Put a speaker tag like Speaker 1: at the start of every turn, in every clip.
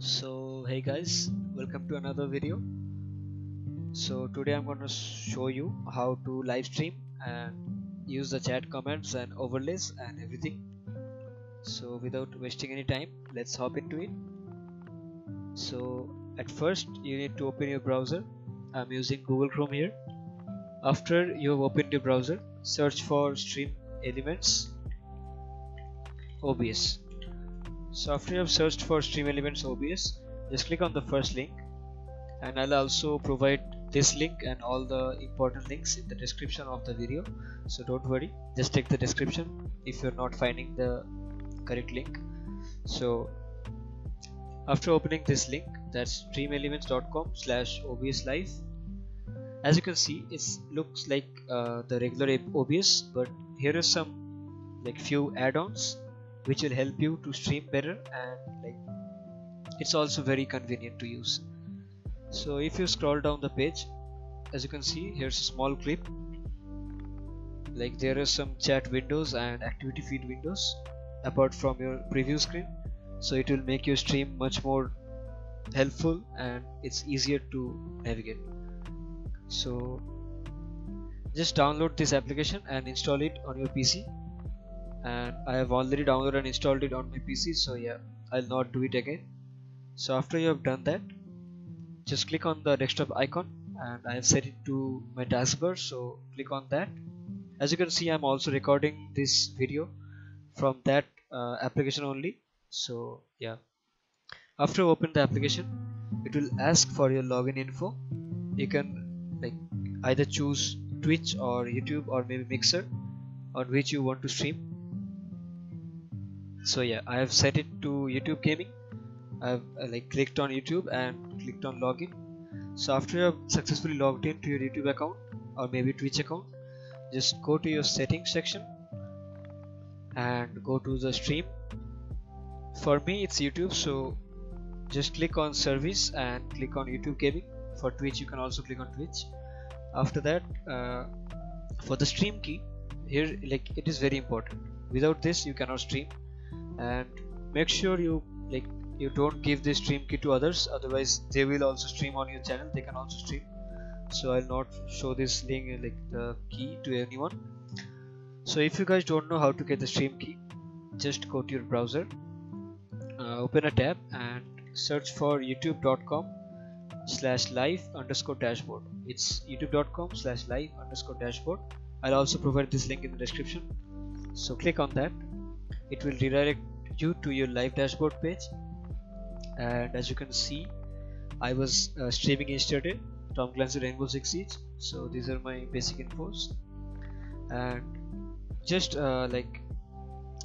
Speaker 1: So hey guys, welcome to another video. So today I'm going to show you how to live stream and use the chat comments and overlays and everything. So without wasting any time, let's hop into it. So at first you need to open your browser. I'm using Google Chrome here. After you have opened your browser, search for Stream Elements OBS. So after you have searched for Stream Elements OBS, just click on the first link, and I'll also provide this link and all the important links in the description of the video, so don't worry, just check the description if you're not finding the correct link. So after opening this link, that's streamelements.com/obs live, as you can see it looks like the regular OBS, but here is some few add-ons which will help you to stream better, and it's also very convenient to use. So if you scroll down the page, as you can see, here's a small clip. There are some chat windows and activity feed windows apart from your preview screen, so it will make your stream much more helpful and it's easier to navigate. So just download this application and install it on your PC, and I have already downloaded and installed it on my PC, so yeah, I'll not do it again. So after you have done that, just click on the desktop icon, and I have set it to my taskbar, so click on that. As you can see, I'm also recording this video from that application only. So yeah, after you open the application, it will ask for your login info. You can either choose Twitch or YouTube or maybe Mixer on which you want to stream. So yeah, I have set it to YouTube Gaming. I've clicked on YouTube and clicked on login. So after you have successfully logged into your YouTube account or maybe Twitch account, just go to your settings section and go to the stream. For me it's YouTube, so just click on service and click on YouTube Gaming. For Twitch you can also click on Twitch. After that, for the stream key here, it is very important. Without this you cannot stream, and make sure you don't give this stream key to others, otherwise they will also stream on your channel, they can also stream. So I'll not show this link the key to anyone. So if you guys don't know how to get the stream key, just go to your browser, open a tab and search for youtube.com/live_dashboard. it's youtube.com/live_dashboard. I'll also provide this link in the description, so click on that. It will redirect you to your live dashboard page, and as you can see, I was streaming yesterday Tom Clancy Rainbow Six Siege, so these are my basic infos. And just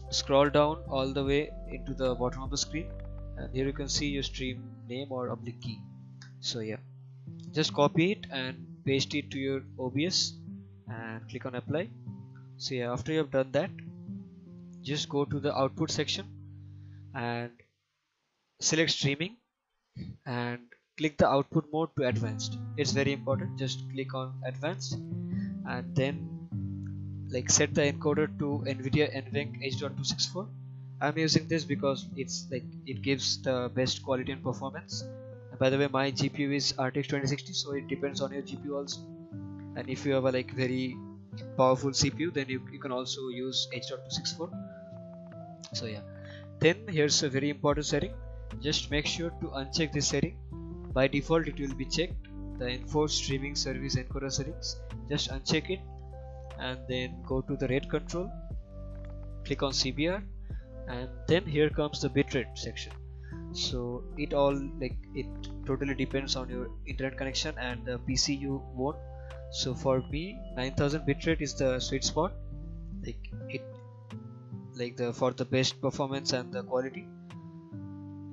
Speaker 1: scroll down all the way into the bottom of the screen, and here you can see your stream name or oblique key. So yeah, just copy it and paste it to your OBS and click on apply. So yeah, after you have done that, just go to the output section and select streaming and click the output mode to advanced. It's very important, just click on advanced, and then set the encoder to NVIDIA NVENC H.264. I'm using this because it's it gives the best quality and performance. And by the way, my GPU is RTX 2060, so it depends on your GPU also. And if you have a very powerful CPU, then you can also use H.264. So yeah, then here's a very important setting. Just make sure to uncheck this setting. By default it will be checked, the enforced streaming service encoder settings. Just uncheck it and then go to the rate control, click on CBR, and then here comes the bitrate section. So it totally depends on your internet connection and the PC you own. So for me, 9000 bitrate is the sweet spot, for the best performance and the quality,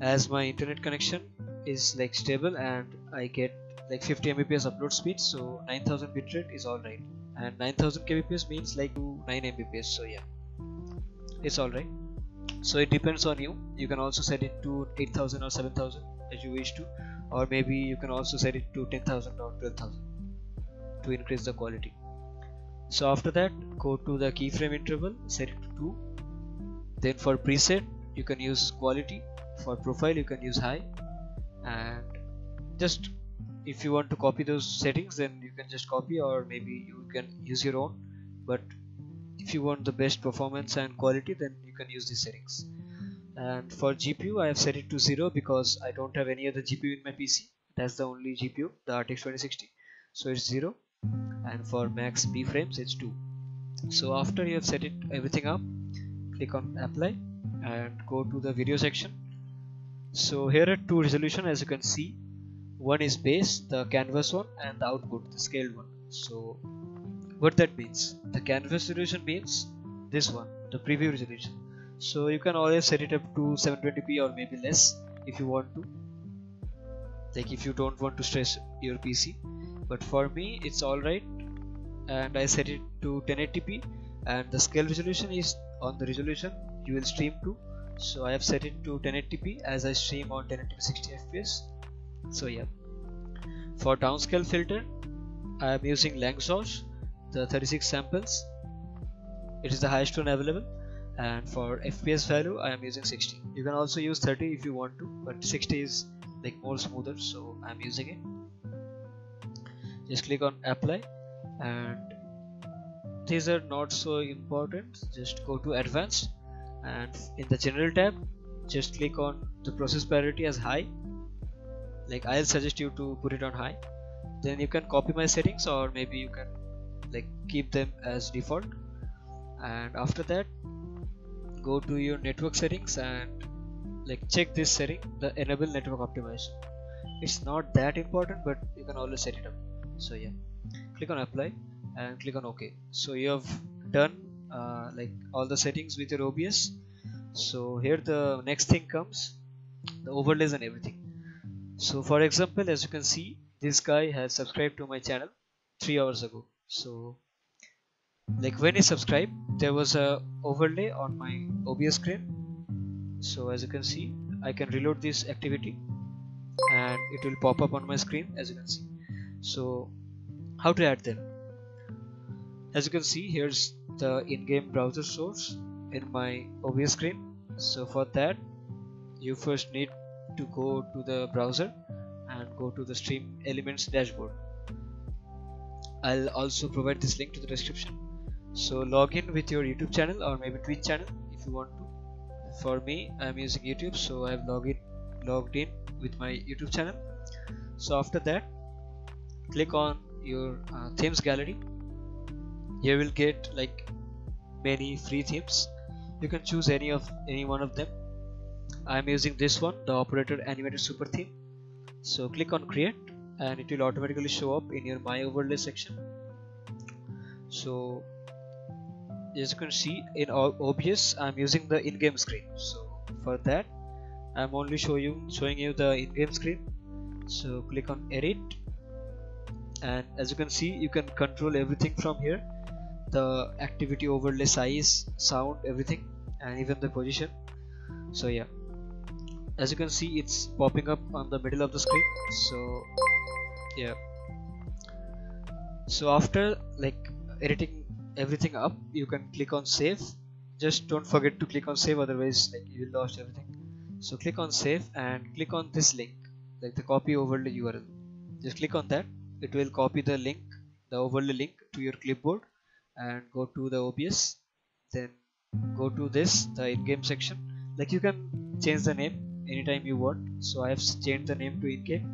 Speaker 1: as my internet connection is stable and I get 50 Mbps upload speed. So 9000 bitrate is alright, and 9000 kbps means 9 Mbps. So yeah, it's alright. So it depends on you. You can also set it to 8000 or 7000 as you wish to, or maybe you can also set it to 10,000 or 12,000 to increase the quality. So after that, go to the keyframe interval, set it to 2. Then for preset you can use quality, for profile you can use high, and just if you want to copy those settings, then you can just copy, or maybe you can use your own. But if you want the best performance and quality, then you can use these settings. And for GPU, I have set it to 0 because I don't have any other GPU in my PC. That's the only GPU, the RTX 2060, so it's 0. And for max B frames, it's 2. So after you have set it everything up, click on apply and go to the video section. So here are two resolution, as you can see. One is base, the canvas one, and the output, the scaled one. So what that means, the canvas resolution means this one, the preview resolution. So you can always set it up to 720p or maybe less if you want to, like if you don't want to stress your PC. But for me it's alright, and I set it to 1080p, and the scale resolution is on the resolution you will stream to. So I have set it to 1080p as I stream on 1080p 60 fps. So yeah, for downscale filter I am using Langstroth, the 36 samples. It is the highest one available. And for FPS value I am using 60. You can also use 30 if you want to, but 60 is like more smoother, so I'm using it. Just click on apply, and these are not so important. Just go to advanced, and in the general tab just click on the process priority as high. Like I'll suggest you to put it on high. Then you can copy my settings, or maybe you can like keep them as default. And after that, go to your network settings and like check this setting, the enable network optimization. It's not that important, but you can always set it up. So yeah, click on apply and click on OK. So you have done like all the settings with your OBS. So here the next thing comes, the overlays and everything. So for example, as you can see, this guy has subscribed to my channel 3 hours ago. So like when he subscribed, there was a overlay on my OBS screen. So as you can see, I can reload this activity and it will pop up on my screen, as you can see. So how to add them? As you can see, here's the in-game browser source in my OBS screen. So for that, you first need to go to the browser and go to the Stream Elements dashboard. I'll also provide this link to the description. So log in with your YouTube channel or maybe Twitch channel if you want to. For me, I'm using YouTube, so I've logged in with my YouTube channel. So after that, click on your themes gallery. You will get like many free themes. You can choose any one of them. I'm using this one, the Operator Animated Super theme. So click on create and it will automatically show up in your my overlay section. So as you can see, in OBS I'm using the in-game screen. So for that I'm only showing you the in-game screen. So click on edit, and as you can see, you can control everything from here, the activity overlay size, sound, everything, and even the position. So yeah, as you can see, it's popping up on the middle of the screen. So yeah, so after like editing everything up, you can click on save. Just don't forget to click on save, otherwise like you will lose everything. So click on save and click on this link, like the copy overlay URL. Just click on that. It will copy the link, the overlay link, to your clipboard, and go to the OBS. Then go to this, the in-game section. Like you can change the name anytime you want. So I have changed the name to in-game.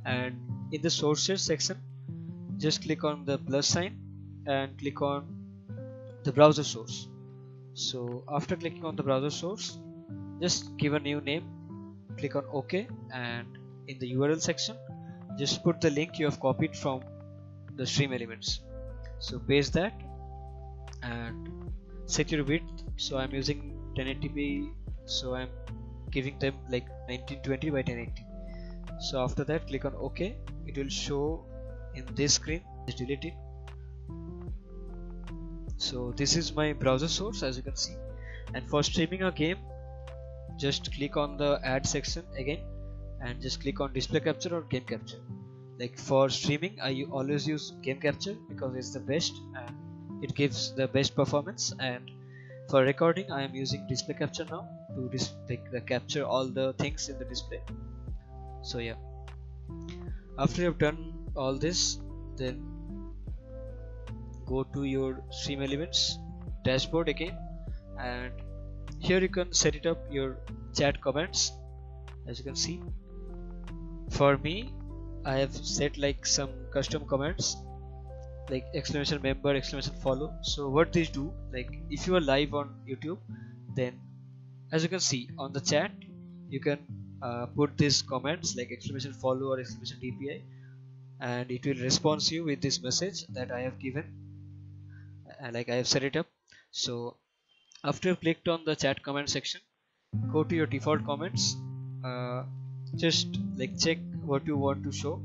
Speaker 1: And in the sources section, just click on the plus sign and click on the browser source. So after clicking on the browser source, just give a new name, click on OK, and in the URL section just put the link you have copied from the Stream Elements. So paste that and set your width. So I'm using 1080p, so I'm giving them like 1920 by 1080. So after that, click on OK. It will show in this screen. Just delete it. So this is my browser source, as you can see. And for streaming a game, just click on the add section again and just click on display capture or game capture. Like for streaming, I always use game capture because it's the best and it gives the best performance. And for recording, I am using display capture now to capture all the things in the display. So yeah, after you've done all this, then go to your Stream Elements dashboard again, and here you can set it up your chat comments. As you can see, for me I have set like some custom comments like exclamation member, exclamation follow. So what these do, like if you are live on YouTube, then as you can see on the chat you can put these comments like exclamation follow or exclamation DPI, and it will respond to you with this message that I have given, like I have set it up. So after you clicked on the chat comment section, go to your default comments, uh, just like check what you want to show.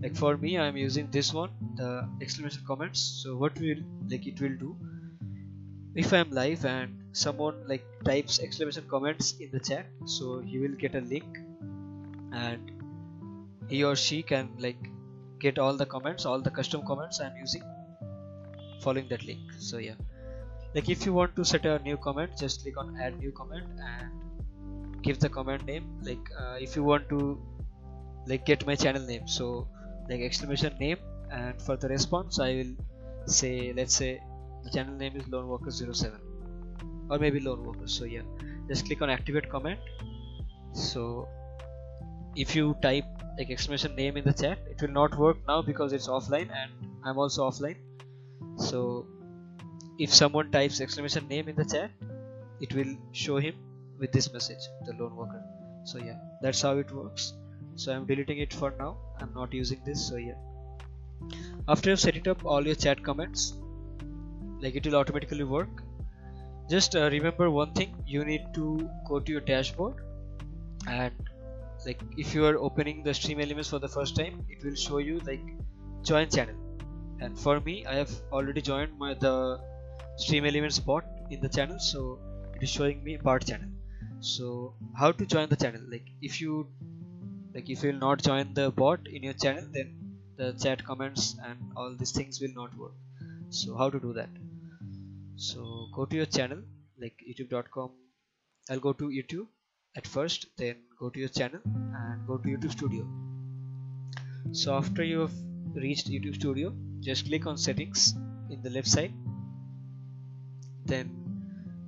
Speaker 1: Like for me I am using this one, the exclamation comments. So what will like it will do, if I am live and someone like types exclamation comments in the chat, so he will get a link and he or she can like get all the comments, all the custom comments I'm using following that link. So yeah, like if you want to set a new comment, just click on add new comment and give the comment name. Like if you want to like get my channel name, so like exclamation name, and for the response I will say, let's say the channel name is Lone Walker 07 or maybe Lone Walker. So yeah, just click on activate comment. So if you type like exclamation name in the chat, it will not work now because it's offline and I'm also offline. So if someone types exclamation name in the chat, it will show him with this message, the Lone Walker. So yeah, that's how it works. So I'm deleting it for now, I'm not using this. So yeah, after you've set it up all your chat comments, like it will automatically work. Just remember one thing, you need to go to your dashboard, and like if you are opening the Stream Elements for the first time, it will show you like join channel, and for me I have already joined the Stream Elements bot in the channel, so it is showing me part channel. So how to join the channel, like if you will not join the bot in your channel, then the chat comments and all these things will not work. So how to do that? So go to your channel like youtube.com. I'll go to YouTube at first, then go to your channel and go to YouTube Studio. So after you have reached YouTube Studio, just click on settings in the left side, then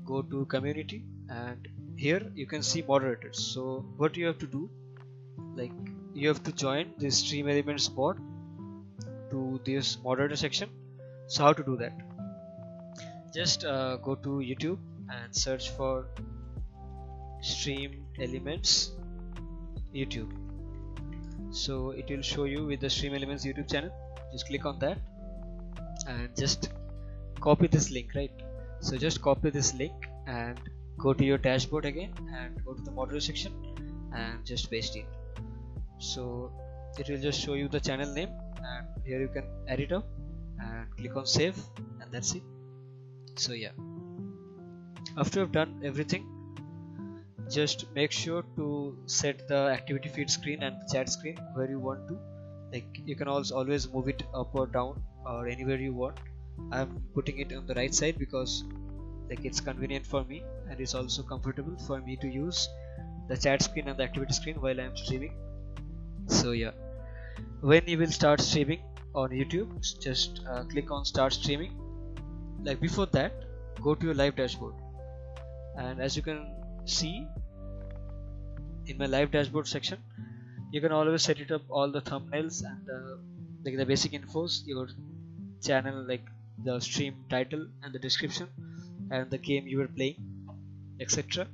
Speaker 1: go to community, and here you can see moderators. So what you have to do, like you have to join this Stream Elements bot to this moderator section. So how to do that? Just go to YouTube and search for Stream Elements YouTube. So it will show you with the Stream Elements YouTube channel. Just click on that and just copy this link, right? So just copy this link and go to your dashboard again and go to the moderator section and just paste it. So it will just show you the channel name, and here you can add it up and click on save, and that's it. So yeah, after you've done everything, just make sure to set the activity feed screen and the chat screen where you want to. Like you can also always move it up or down or anywhere you want. I'm putting it on the right side because like it's convenient for me, and it's also comfortable for me to use the chat screen and the activity screen while I'm streaming. So yeah, when you will start streaming on YouTube, just click on start streaming. Like before that, go to your live dashboard, and as you can see in my live dashboard section, you can always set it up all the thumbnails and like the basic infos, your channel, like the stream title and the description and the game you were playing, etc.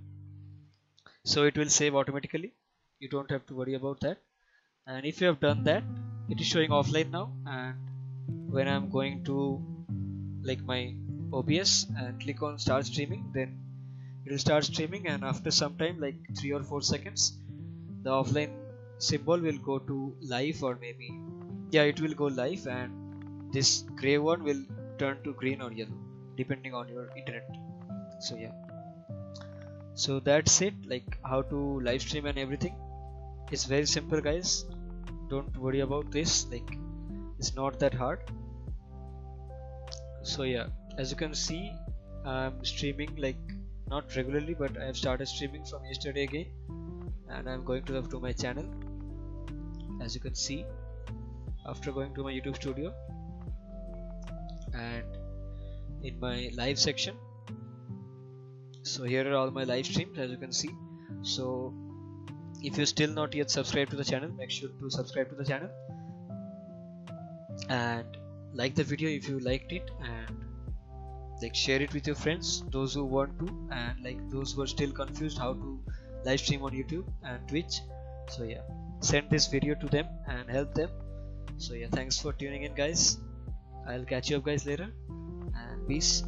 Speaker 1: So it will save automatically, you don't have to worry about that. And if you have done that, it is showing offline now, and when I'm going to like my OBS and click on start streaming, then it will start streaming, and after some time, like 3 or 4 seconds, the offline symbol will go to live, or maybe yeah, it will go live, and this gray one will turn to green or yellow depending on your internet. So yeah, so that's it, like how to live stream and everything. It's very simple, guys, don't worry about this, like it's not that hard. So yeah, as you can see, I'm streaming like not regularly, but I have started streaming from yesterday again, and I'm going to my channel. as you can see after going to my YouTube studio, and in my live section, so here are all my live streams as you can see. So if you're still not yet subscribed to the channel, make sure to subscribe to the channel and like the video if you liked it, and like share it with your friends, those who want to, and like those who are still confused how to live stream on YouTube and Twitch. So yeah, send this video to them and help them. So yeah, thanks for tuning in guys. I'll catch you up guys later, and peace.